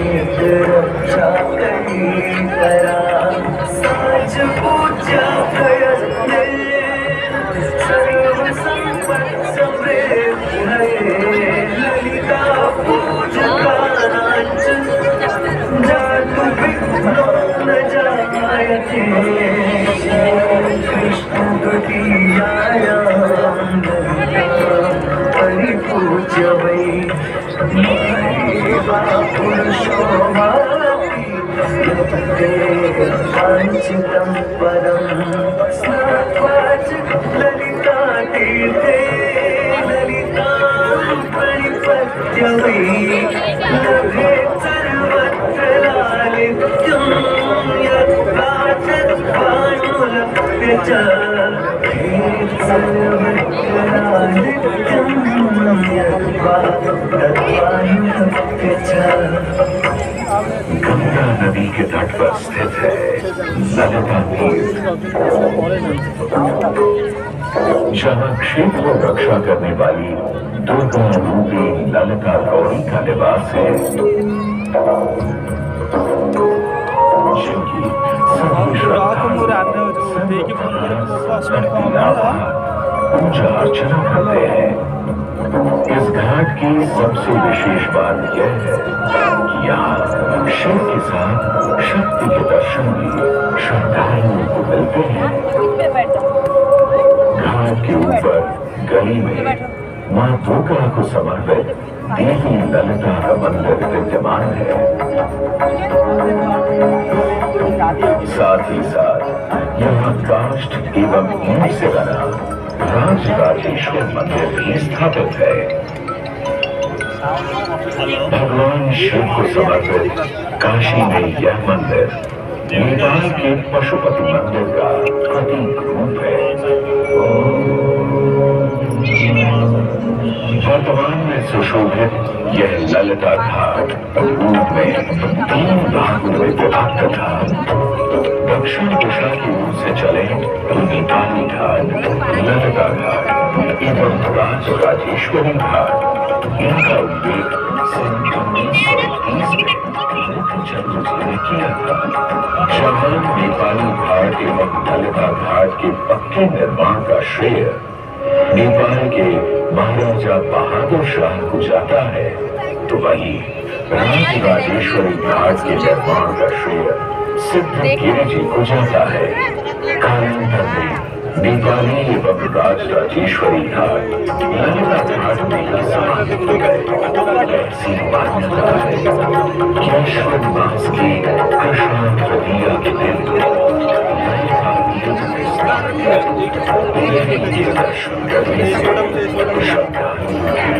रक्षा करी करा साज पूजा करते सर्व संपत् समृद्ध है ललिता पूजका नाच जातु विघ्नो न जायते कृष्ण द्वितीयायां परिपूज्य वै पुरुषो वाञ्छितं पदं स्नात्वाच ललिता तीर्थे ललितां परिपद्य वै लभेत् सर्वत्र लालित्यं यत्काचित् भानुलभ्य च सर्वत्र लालित्यं गंगा नदी के तट पर स्थित है ललिता तीर्थ, जहाँ क्षेत्र को रक्षा करने वाली दुर्गा रूपी ललिता गौरी का निवास है, जिनकी सभी श्रद्धालु पूजा अर्चना करते हैं। इस घाट की सबसे विशेष बात यह है कि यहाँ शिव के साथ शक्ति के दर्शन भी श्रद्धालुओं को मिलते हैं। घाट के ऊपर गली में माँ दुर्गा को समर्पित देवी ललिता का मंदिर विद्यमान है। साथ ही साथ यहाँ काष्ठ एवं ईंट से बना राजराजेश्वर मंदिर भी स्थापित है। भगवान शिव को समर्पित काशी में यह मंदिर नेपाल के पशुपति मंदिर का प्रतीक रूप है। वर्तमान में सुशोभित यह ललिता घाट रूप में 3 भागों में विभक्त था। दक्षिण दिशा की ओर से चले तो नेपाली घाट, ललिता घाट एवं राजराजेश्वरी घाट। इनका उल्लेख सन 1930 में मुख्यचंद्र जी ने किया था। जहां नेपाली घाट एवं ललिता घाट के पक्के निर्माण का श्रेय नेपाल के महाराजा बहादुर शाह को जाता है, तो वहीं राजराजेश्वरी घाट के निर्माण का श्रेय सिद्धगिरि जी को जाता है। कालांतर में नेपाली एवं राजराजेश्वरी घाट ललिता घाट में ही समाहित हो गए। ऐसी मान्यता है कि अश्विन मास की कृष्ण तृतीया के दिन ललिता तीर्थ में स्नान कर देवी के दर्शन करने से श्रद्धालुओं की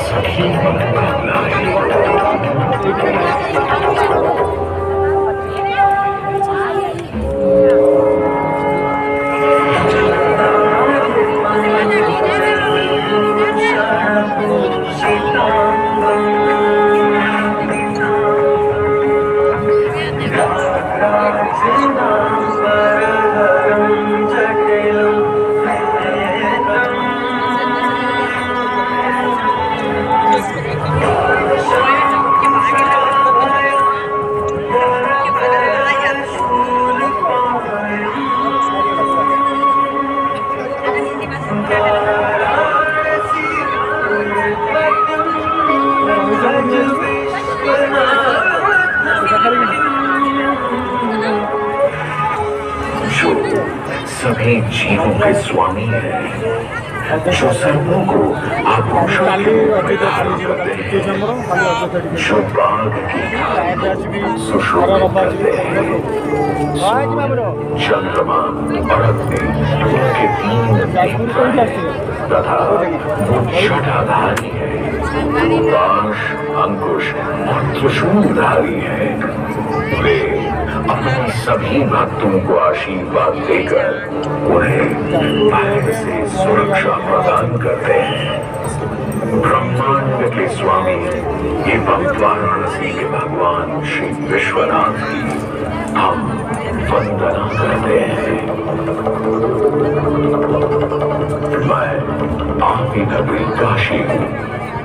सभी मनोकामनाएं सभी जीवों के स्वामी है, जो सर्वों को आभूषण के रूप में धारण करते हैं, जो बाघ की खाल सुशोभित करते हैं। चंद्रमा और अग्नि उनके 3 नेत्र हैं तथा वो छठाधारी है, पाश, अंकुश और त्रिशूलधारी है। वे अपने सभी भक्तों को आशीर्वाद देकर उन्हें भय से सुरक्षा प्रदान करते हैं। ब्रह्मांड के स्वामी एवं वाराणसी के भगवान श्री विश्वनाथ की हम वंदना करते हैं। मैं आपकी नगरी काशी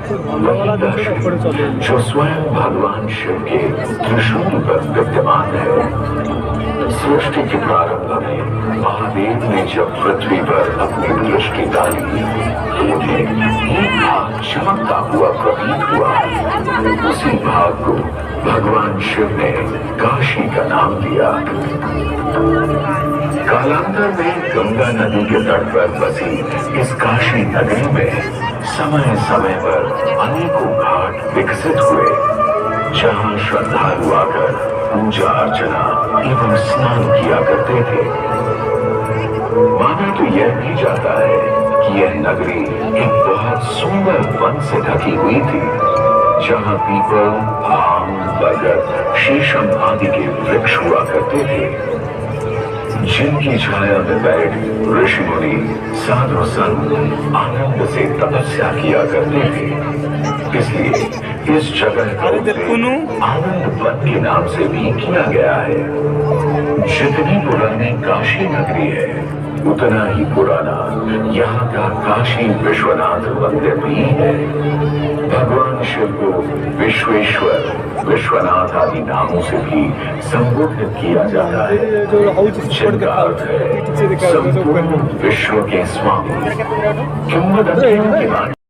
वही दर्शन जो स्वयं भगवान शिव के त्रिशूल पर विद्यमान है। सृष्टि के प्रारंभ में महादेव ने जब पृथ्वी पर अपनी दृष्टि डाली तो उन्हें एक भाग चमकता हुआ प्रतीत हुआ। उसी भाग को भगवान शिव ने काशी का नाम दिया। कालांतर में गंगा नदी के तट पर बसी इस काशी नगरी में समय समय पर अनेकों घाट विकसित हुए, जहां श्रद्धालु आकर पूजा अर्चना एवं स्नान किया करते थे। माना तो यह भी जाता है कि यह नगरी एक बहुत सुंदर वन से ढकी हुई थी, जहां पीपल, आम, बरगद, शीशम आदि के वृक्ष हुआ करते थे, जिनकी छाया में बैठ ऋषि मुनि साधु संत आनंद से तपस्या किया करते थे। इसलिए इस जगह का उल्लेख आनंद वन के नाम से भी किया गया है। जितनी पुरानी काशी नगरी है, उतना ही पुराना यहाँ का काशी विश्वनाथ मंदिर भी है। भगवान शिव को विश्वेश्वर, विश्वनाथ आदि नामों से भी संबोधित किया जाता है, जिनका अर्थ है संपूर्ण विश्व के स्वामी। किंवदंतियों के